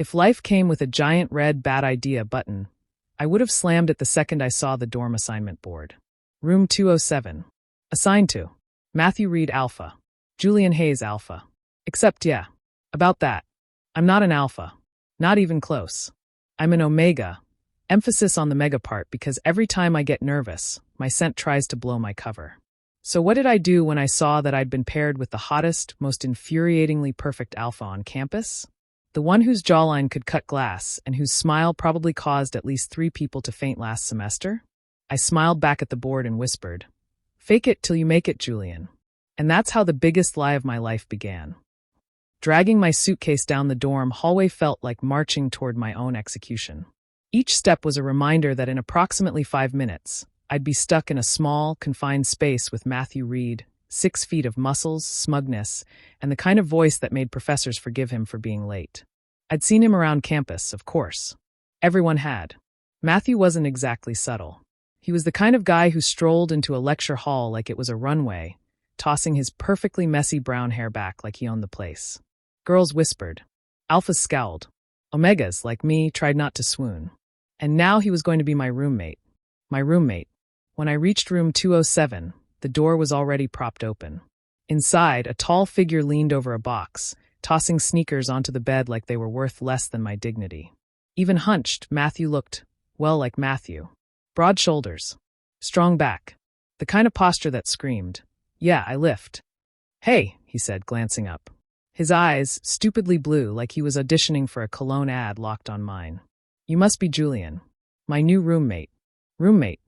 If life came with a giant red bad idea button, I would have slammed it the second I saw the dorm assignment board. Room 207. Assigned to Matthew Reid Alpha. Julian Hayes Alpha. Except yeah, about that. I'm not an alpha. Not even close. I'm an omega. Emphasis on the mega part because every time I get nervous, my scent tries to blow my cover. So what did I do when I saw that I'd been paired with the hottest, most infuriatingly perfect alpha on campus? The one whose jawline could cut glass and whose smile probably caused at least 3 people to faint last semester? I smiled back at the board and whispered, "Fake it till you make it, Julian." And that's how the biggest lie of my life began. Dragging my suitcase down the dorm hallway felt like marching toward my own execution. Each step was a reminder that in approximately 5 minutes, I'd be stuck in a small, confined space with Matthew Reid, 6 feet of muscles, smugness, and the kind of voice that made professors forgive him for being late. I'd seen him around campus, of course. Everyone had. Matthew wasn't exactly subtle. He was the kind of guy who strolled into a lecture hall like it was a runway, tossing his perfectly messy brown hair back like he owned the place. Girls whispered. Alphas scowled. Omegas, like me, tried not to swoon. And now he was going to be my roommate. My roommate. When I reached room 207, the door was already propped open. Inside, a tall figure leaned over a box, tossing sneakers onto the bed like they were worth less than my dignity. Even hunched, Matthew looked, well, like Matthew. Broad shoulders. Strong back. The kind of posture that screamed, "Yeah, I lift." "Hey," he said, glancing up. His eyes, stupidly blue like he was auditioning for a cologne ad, locked on mine. "You must be Julian. My new roommate." Roommate.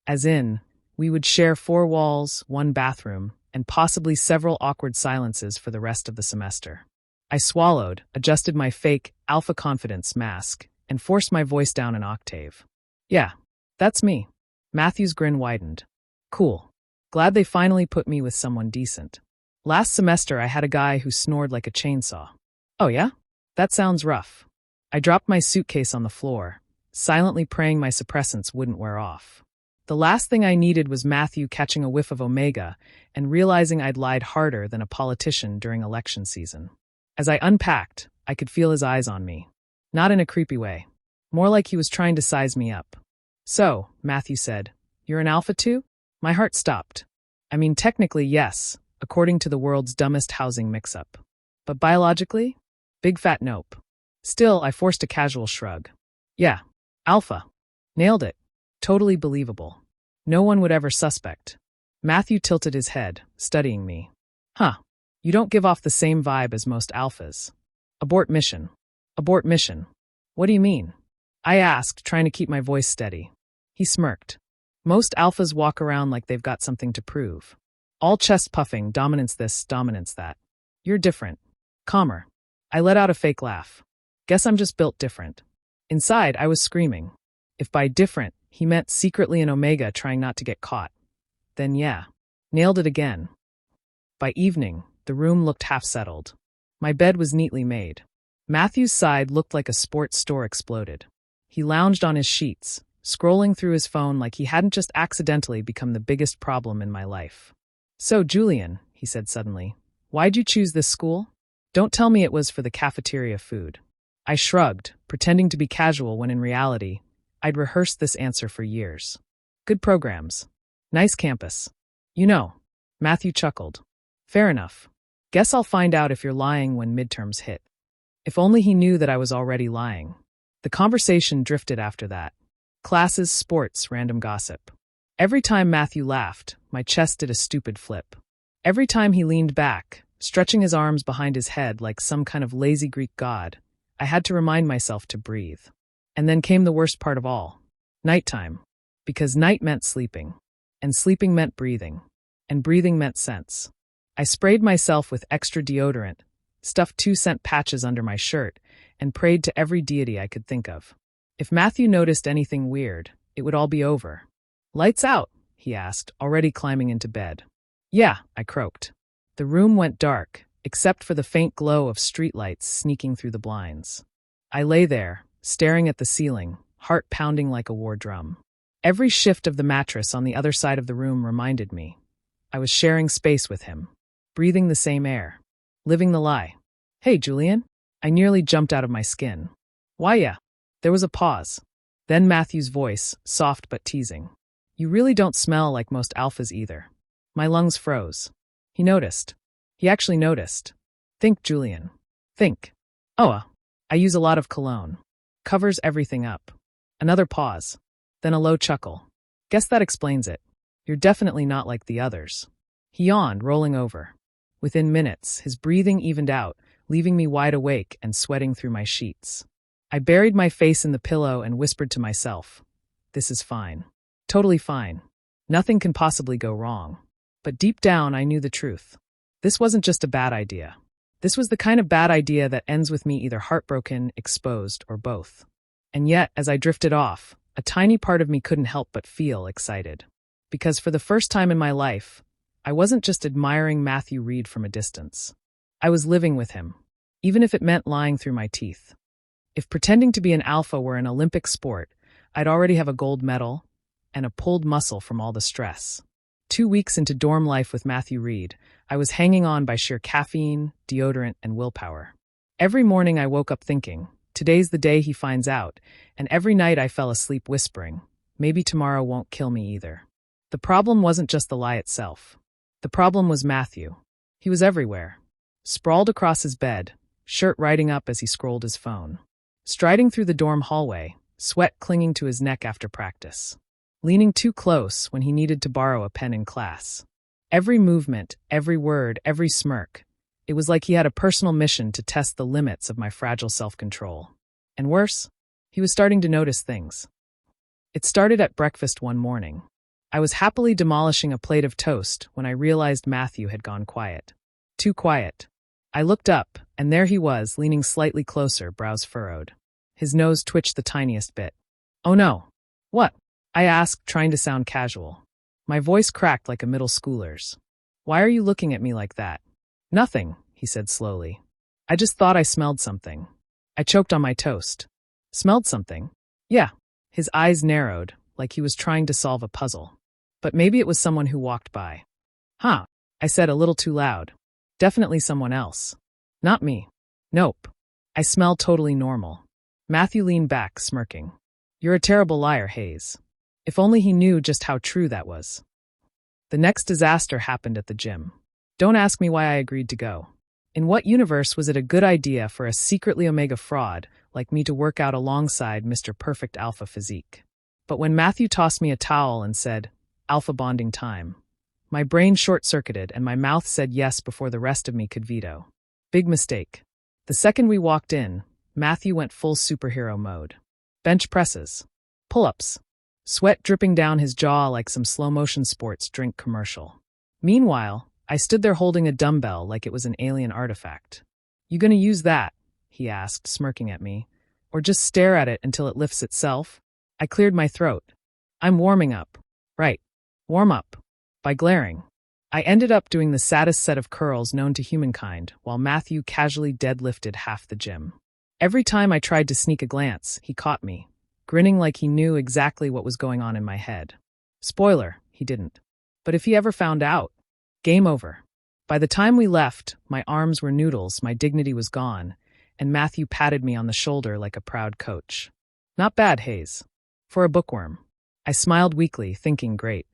As in, we would share 4 walls, 1 bathroom, and possibly several awkward silences for the rest of the semester. I swallowed, adjusted my fake, alpha confidence mask, and forced my voice down an octave. "Yeah, that's me." Matthew's grin widened. "Cool. Glad they finally put me with someone decent. Last semester I had a guy who snored like a chainsaw." "Oh yeah? That sounds rough." I dropped my suitcase on the floor, silently praying my suppressants wouldn't wear off. The last thing I needed was Matthew catching a whiff of Omega and realizing I'd lied harder than a politician during election season. As I unpacked, I could feel his eyes on me. Not in a creepy way. More like he was trying to size me up. "So," Matthew said, "you're an alpha too?" My heart stopped. I mean, technically, yes, according to the world's dumbest housing mix-up. But biologically? Big fat nope. Still, I forced a casual shrug. "Yeah, alpha. Nailed it. Totally believable. No one would ever suspect." Matthew tilted his head, studying me. "Huh. You don't give off the same vibe as most alphas." "Abort mission." "Abort mission. What do you mean?" I asked, trying to keep my voice steady. He smirked. "Most alphas walk around like they've got something to prove. All chest puffing, dominance this, dominance that. You're different. Calmer." I let out a fake laugh. Guess I'm just built different. Inside, I was screaming. If by different, he meant secretly an omega trying not to get caught, then yeah, nailed it again. By evening, the room looked half-settled. My bed was neatly made. Matthew's side looked like a sports store exploded. He lounged on his sheets, scrolling through his phone like he hadn't just accidentally become the biggest problem in my life. "So, Julian," he said suddenly, "why'd you choose this school? Don't tell me it was for the cafeteria food." I shrugged, pretending to be casual when in reality, I'd rehearsed this answer for years. "Good programs. Nice campus. You know." Matthew chuckled. "Fair enough. Guess I'll find out if you're lying when midterms hit." If only he knew that I was already lying. The conversation drifted after that. Classes, sports, random gossip. Every time Matthew laughed, my chest did a stupid flip. Every time he leaned back, stretching his arms behind his head like some kind of lazy Greek god, I had to remind myself to breathe. And then came the worst part of all. Nighttime. Because night meant sleeping. And sleeping meant breathing. And breathing meant sense. I sprayed myself with extra deodorant, stuffed 2-cent patches under my shirt, and prayed to every deity I could think of. If Matthew noticed anything weird, it would all be over. "Lights out?" he asked, already climbing into bed. "Yeah," I croaked. The room went dark, except for the faint glow of streetlights sneaking through the blinds. I lay there, staring at the ceiling, heart pounding like a war drum. Every shift of the mattress on the other side of the room reminded me. I was sharing space with him, breathing the same air, living the lie. "Hey, Julian." I nearly jumped out of my skin. Why, yeah. There was a pause. Then Matthew's voice, soft but teasing. You really don't smell like most alphas either. My lungs froze. He noticed. He actually noticed. Think, Julian. Think. I use a lot of cologne. Covers everything up. Another pause. Then a low chuckle. Guess that explains it. You're definitely not like the others. He yawned, rolling over. Within minutes, his breathing evened out, leaving me wide awake and sweating through my sheets. I buried my face in the pillow and whispered to myself, this is fine. Totally fine. Nothing can possibly go wrong. But deep down, I knew the truth. This wasn't just a bad idea. This was the kind of bad idea that ends with me either heartbroken, exposed, or both. And yet, as I drifted off, a tiny part of me couldn't help but feel excited. Because for the first time in my life, I wasn't just admiring Matthew Reid from a distance. I was living with him, even if it meant lying through my teeth. If pretending to be an alpha were an Olympic sport, I'd already have a gold medal and a pulled muscle from all the stress. 2 weeks into dorm life with Matthew Reid, I was hanging on by sheer caffeine, deodorant, and willpower. Every morning I woke up thinking, today's the day he finds out, and every night I fell asleep whispering, maybe tomorrow won't kill me either. The problem wasn't just the lie itself. The problem was Matthew. He was everywhere. Sprawled across his bed, shirt riding up as he scrolled his phone. Striding through the dorm hallway, sweat clinging to his neck after practice. Leaning too close when he needed to borrow a pen in class. Every movement, every word, every smirk. It was like he had a personal mission to test the limits of my fragile self-control. And worse, he was starting to notice things. It started at breakfast one morning. I was happily demolishing a plate of toast when I realized Matthew had gone quiet. Too quiet. I looked up, and there he was, leaning slightly closer, brows furrowed. His nose twitched the tiniest bit. Oh no. What? I asked, trying to sound casual. My voice cracked like a middle schooler's. Why are you looking at me like that? Nothing, he said slowly. I just thought I smelled something. I choked on my toast. Smelled something? Yeah. His eyes narrowed, like he was trying to solve a puzzle. But maybe it was someone who walked by. Huh, I said a little too loud. Definitely someone else. Not me. Nope. I smell totally normal. Matthew leaned back, smirking. You're a terrible liar, Hayes. If only he knew just how true that was. The next disaster happened at the gym. Don't ask me why I agreed to go. In what universe was it a good idea for a secretly Omega fraud like me to work out alongside Mr. Perfect Alpha Physique? But when Matthew tossed me a towel and said, Alpha bonding time, my brain short-circuited and my mouth said yes before the rest of me could veto. Big mistake. The second we walked in, Matthew went full superhero mode. Bench presses. Pull-ups. Sweat dripping down his jaw like some slow-motion sports drink commercial. Meanwhile, I stood there holding a dumbbell like it was an alien artifact. You gonna use that? He asked, smirking at me. Or just stare at it until it lifts itself? I cleared my throat. I'm warming up. Right. Warm up. By glaring. I ended up doing the saddest set of curls known to humankind, while Matthew casually deadlifted half the gym. Every time I tried to sneak a glance, he caught me, grinning like he knew exactly what was going on in my head. Spoiler, he didn't. But if he ever found out, game over. By the time we left, my arms were noodles, my dignity was gone, and Matthew patted me on the shoulder like a proud coach. Not bad, Hayes. For a bookworm. I smiled weakly, thinking great.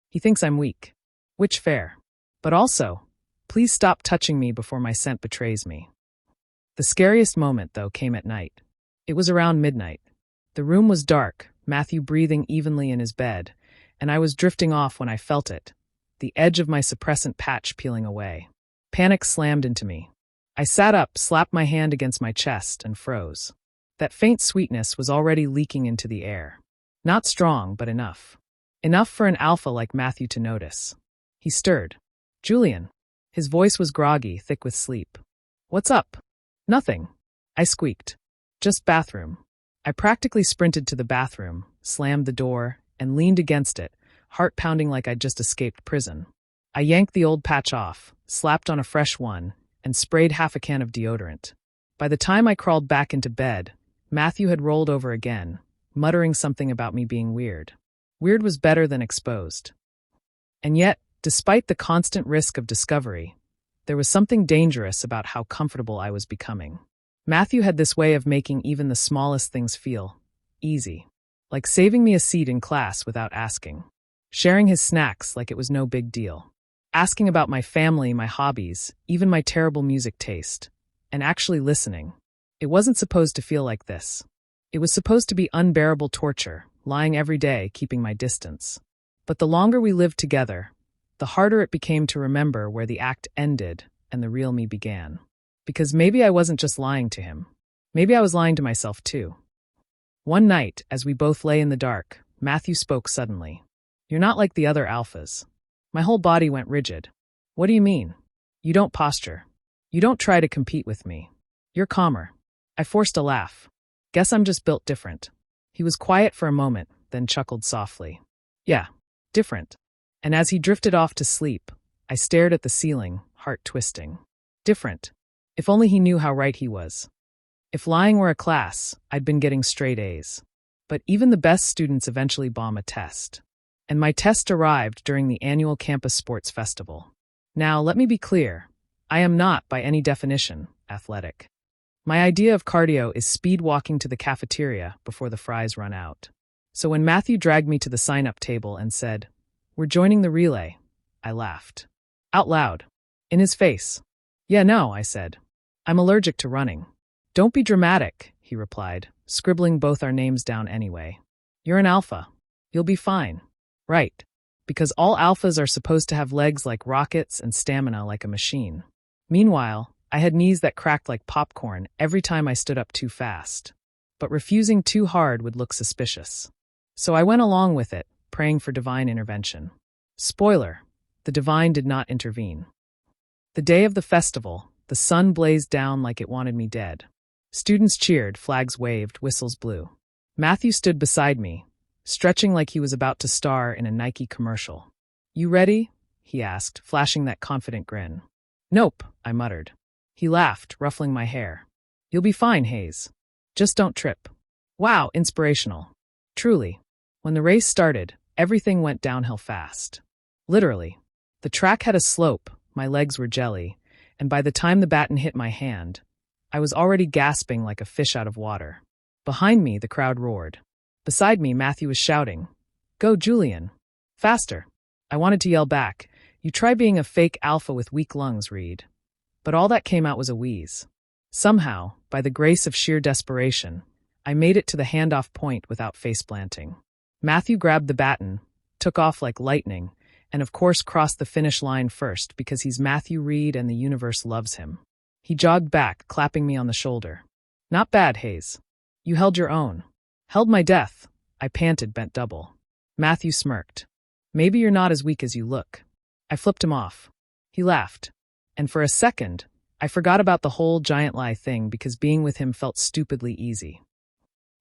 He thinks I'm weak. Which fair. But also, please stop touching me before my scent betrays me. The scariest moment, though, came at night. It was around midnight. The room was dark, Matthew breathing evenly in his bed, and I was drifting off when I felt it, the edge of my suppressant patch peeling away. Panic slammed into me. I sat up, slapped my hand against my chest, and froze. That faint sweetness was already leaking into the air. Not strong, but enough. Enough for an alpha like Matthew to notice. He stirred. Julian. His voice was groggy, thick with sleep. What's up? Nothing. I squeaked. Just bathroom. I practically sprinted to the bathroom, slammed the door, and leaned against it, heart pounding like I'd just escaped prison. I yanked the old patch off, slapped on a fresh one, and sprayed half a can of deodorant. By the time I crawled back into bed, Matthew had rolled over again, muttering something about me being weird. Weird was better than exposed. And yet, despite the constant risk of discovery, there was something dangerous about how comfortable I was becoming. Matthew had this way of making even the smallest things feel easy, like saving me a seat in class without asking, sharing his snacks like it was no big deal, asking about my family, my hobbies, even my terrible music taste, and actually listening. It wasn't supposed to feel like this. It was supposed to be unbearable torture, lying every day, keeping my distance. But the longer we lived together, the harder it became to remember where the act ended and the real me began. Because maybe I wasn't just lying to him. Maybe I was lying to myself too. One night, as we both lay in the dark, Matthew spoke suddenly. "You're not like the other alphas." My whole body went rigid. "What do you mean?" "You don't posture. You don't try to compete with me. You're calmer." I forced a laugh. "Guess I'm just built different." He was quiet for a moment, then chuckled softly. "Yeah, different." And as he drifted off to sleep, I stared at the ceiling, heart twisting. Different. If only he knew how right he was. If lying were a class, I'd been getting straight A's. But even the best students eventually bomb a test. And my test arrived during the annual campus sports festival. Now, let me be clear. I am not, by any definition, athletic. My idea of cardio is speed walking to the cafeteria before the fries run out. So when Matthew dragged me to the sign-up table and said, "We're joining the relay," I laughed. Out loud. In his face. "Yeah, no," I said. "I'm allergic to running." "Don't be dramatic," he replied, scribbling both our names down anyway. "You're an alpha. You'll be fine." Right. Because all alphas are supposed to have legs like rockets and stamina like a machine. Meanwhile, I had knees that cracked like popcorn every time I stood up too fast. But refusing too hard would look suspicious. So I went along with it, praying for divine intervention. Spoiler, the divine did not intervene. The day of the festival, the sun blazed down like it wanted me dead. Students cheered, flags waved, whistles blew. Matthew stood beside me, stretching like he was about to star in a Nike commercial. "You ready?" he asked, flashing that confident grin. "Nope," I muttered. He laughed, ruffling my hair. "You'll be fine, Hayes. Just don't trip." Wow, inspirational. Truly. When the race started, everything went downhill fast. Literally. The track had a slope, my legs were jelly, and by the time the baton hit my hand, I was already gasping like a fish out of water. Behind me, the crowd roared. Beside me, Matthew was shouting, "Go, Julian! Faster!" I wanted to yell back, "You try being a fake alpha with weak lungs, Reid." But all that came out was a wheeze. Somehow, by the grace of sheer desperation, I made it to the handoff point without face-planting. Matthew grabbed the baton, took off like lightning, and of course crossed the finish line first because he's Matthew Reid and the universe loves him. He jogged back, clapping me on the shoulder. "Not bad, Hayes. You held your own." "Held my death," I panted, bent double. Matthew smirked. "Maybe you're not as weak as you look." I flipped him off. He laughed. And for a second, I forgot about the whole giant lie thing because being with him felt stupidly easy.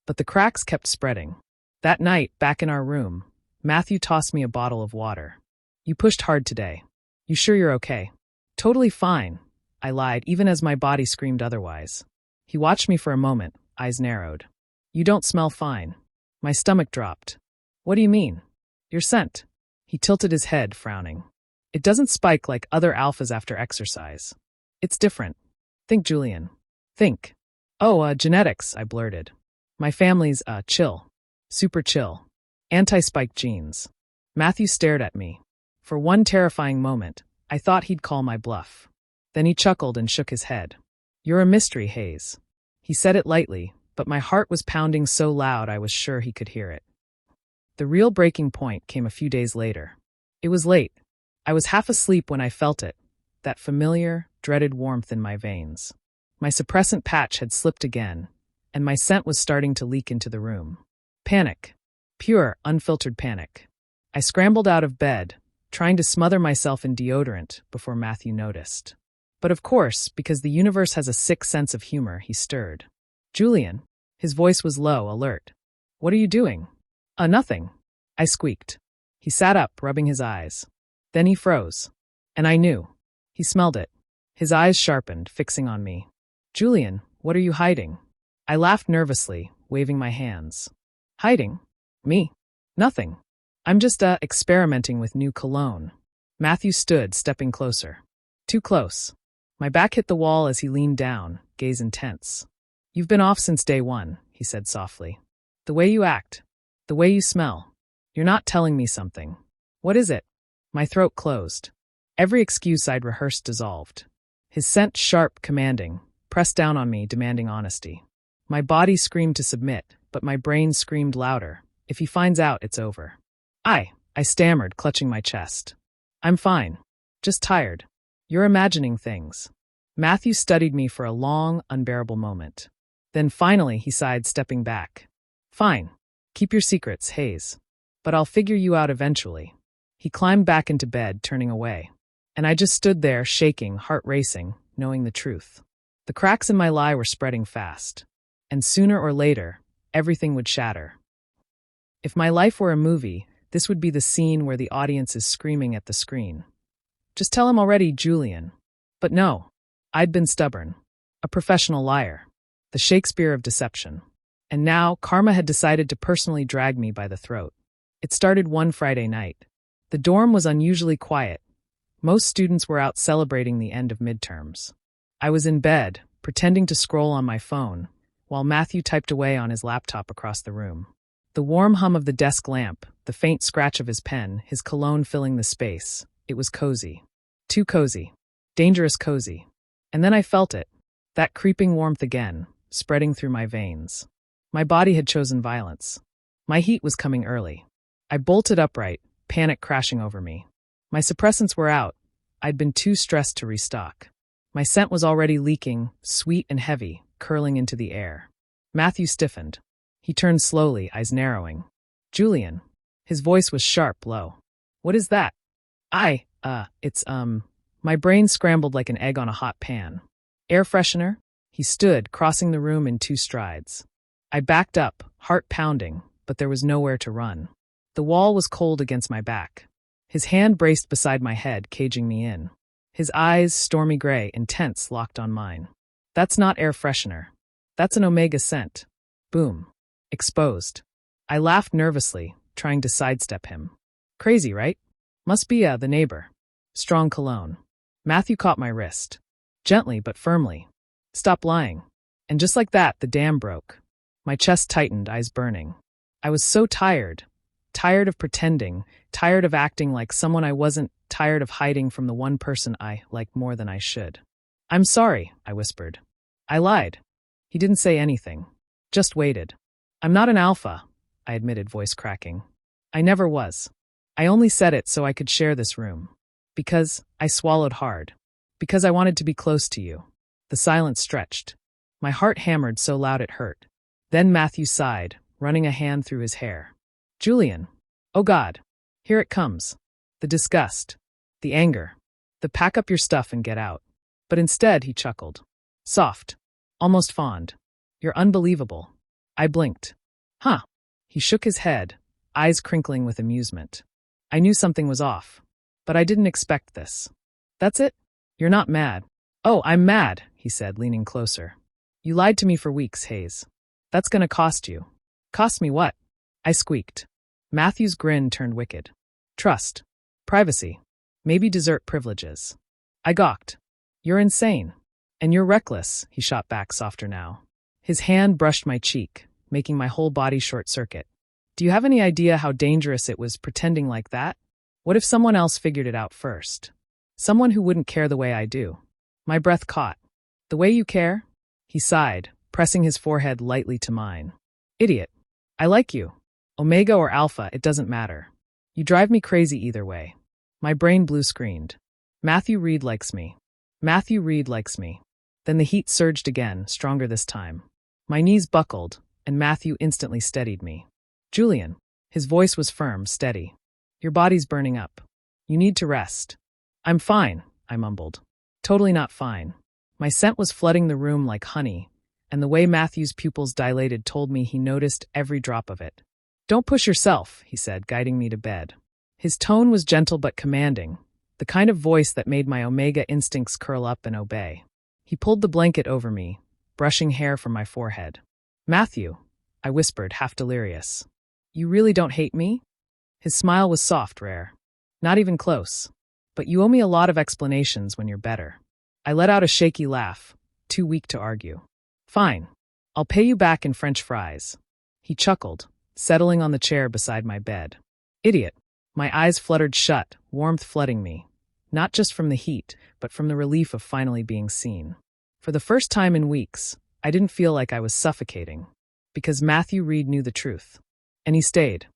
But the cracks kept spreading. That night, back in our room, Matthew tossed me a bottle of water. "You pushed hard today. You sure you're okay?" "Totally fine," I lied, even as my body screamed otherwise. He watched me for a moment, eyes narrowed. "You don't smell fine." My stomach dropped. "What do you mean?" "Your scent." He tilted his head, frowning. "It doesn't spike like other alphas after exercise. It's different. Think, Julian. Think." "Oh, genetics," I blurted. "My family's, chill. Super chill. Anti-spike genes." Matthew stared at me. For one terrifying moment, I thought he'd call my bluff. Then he chuckled and shook his head. "You're a mystery, Hayes." He said it lightly, but my heart was pounding so loud I was sure he could hear it. The real breaking point came a few days later. It was late. I was half asleep when I felt it, that familiar, dreaded warmth in my veins. My suppressant patch had slipped again, and my scent was starting to leak into the room. Panic. Pure, unfiltered panic. I scrambled out of bed, trying to smother myself in deodorant before Matthew noticed. But of course, because the universe has a sick sense of humor, he stirred. "Julian." His voice was low, alert. "What are you doing?" Nothing." I squeaked. He sat up, rubbing his eyes. Then he froze. And I knew. He smelled it. His eyes sharpened, fixing on me. "Julian, what are you hiding?" I laughed nervously, waving my hands. "Hiding? Me? Nothing. I'm just, experimenting with new cologne." Matthew stood, stepping closer. Too close. My back hit the wall as he leaned down, gaze intense. You've been off since day one, he said softly. The way you act, the way you smell. You're not telling me something. What is it? My throat closed. Every excuse I'd rehearsed dissolved. His scent sharp, commanding, pressed down on me, demanding honesty. My body screamed to submit, but my brain screamed louder. If he finds out, it's over. I stammered, clutching my chest. I'm fine. Just tired. You're imagining things. Matthew studied me for a long, unbearable moment. Then finally he sighed, stepping back. Fine. Keep your secrets, Hayes. But I'll figure you out eventually. He climbed back into bed, turning away. And I just stood there, shaking, heart racing, knowing the truth. The cracks in my lie were spreading fast. And sooner or later, everything would shatter. If my life were a movie, this would be the scene where the audience is screaming at the screen. Just tell him already, Julian. But no, I'd been stubborn. A professional liar. The Shakespeare of deception. And now, karma had decided to personally drag me by the throat. It started one Friday night. The dorm was unusually quiet. Most students were out celebrating the end of midterms. I was in bed, pretending to scroll on my phone, while Matthew typed away on his laptop across the room. The warm hum of the desk lamp, the faint scratch of his pen, his cologne filling the space. It was cozy. Too cozy. Dangerous cozy. And then I felt it. That creeping warmth again, spreading through my veins. My body had chosen violence. My heat was coming early. I bolted upright, panic crashing over me. My suppressants were out. I'd been too stressed to restock. My scent was already leaking, sweet and heavy, curling into the air. Matthew stiffened. He turned slowly, eyes narrowing. Julian. His voice was sharp, low. What is that? My brain scrambled like an egg on a hot pan. Air freshener? He stood, crossing the room in 2 strides. I backed up, heart pounding, but there was nowhere to run. The wall was cold against my back. His hand braced beside my head, caging me in. His eyes, stormy gray, intense, locked on mine. That's not air freshener. That's an Omega scent. Boom. Exposed. I laughed nervously, trying to sidestep him. Crazy, right? Must be the neighbor. Strong cologne. Matthew caught my wrist. Gently but firmly. Stop lying. And just like that, the dam broke. My chest tightened, eyes burning. I was so tired. Tired of pretending. Tired of acting like someone I wasn't. Tired of hiding from the one person I liked more than I should. I'm sorry, I whispered. I lied. He didn't say anything. Just waited. I'm not an alpha, I admitted, voice cracking. I never was. I only said it so I could share this room. Because I swallowed hard. Because I wanted to be close to you. The silence stretched. My heart hammered so loud it hurt. Then Matthew sighed, running a hand through his hair. Julian. Oh God. Here it comes. The disgust. The anger. The pack up your stuff and get out. But instead, he chuckled. Soft. Almost fond. You're unbelievable. I blinked. Huh. He shook his head, eyes crinkling with amusement. I knew something was off. But I didn't expect this. That's it? You're not mad. Oh, I'm mad, he said, leaning closer. You lied to me for weeks, Hayes. That's gonna cost you. Cost me what? I squeaked. Matthew's grin turned wicked. Trust. Privacy. Maybe dessert privileges. I gawked. You're insane. And you're reckless, he shot back, softer now. His hand brushed my cheek, making my whole body short-circuit. Do you have any idea how dangerous it was pretending like that? What if someone else figured it out first? Someone who wouldn't care the way I do. My breath caught. The way you care? He sighed, pressing his forehead lightly to mine. Idiot. I like you. Omega or Alpha, it doesn't matter. You drive me crazy either way. My brain blue-screened. Matthew Reid likes me. Matthew Reid likes me. Then the heat surged again, stronger this time. My knees buckled, and Matthew instantly steadied me. Julian. His voice was firm, steady. Your body's burning up. You need to rest. I'm fine, I mumbled. Totally not fine. My scent was flooding the room like honey, and the way Matthew's pupils dilated told me he noticed every drop of it. Don't push yourself, he said, guiding me to bed. His tone was gentle but commanding, the kind of voice that made my Omega instincts curl up and obey. He pulled the blanket over me, brushing hair from my forehead. Matthew, I whispered, half delirious. You really don't hate me? His smile was soft, rare. Not even close. But you owe me a lot of explanations when you're better. I let out a shaky laugh, too weak to argue. Fine. I'll pay you back in French fries. He chuckled, settling on the chair beside my bed. Idiot. My eyes fluttered shut, warmth flooding me. Not just from the heat, but from the relief of finally being seen. For the first time in weeks, I didn't feel like I was suffocating. Because Matthew Reid knew the truth. And he stayed.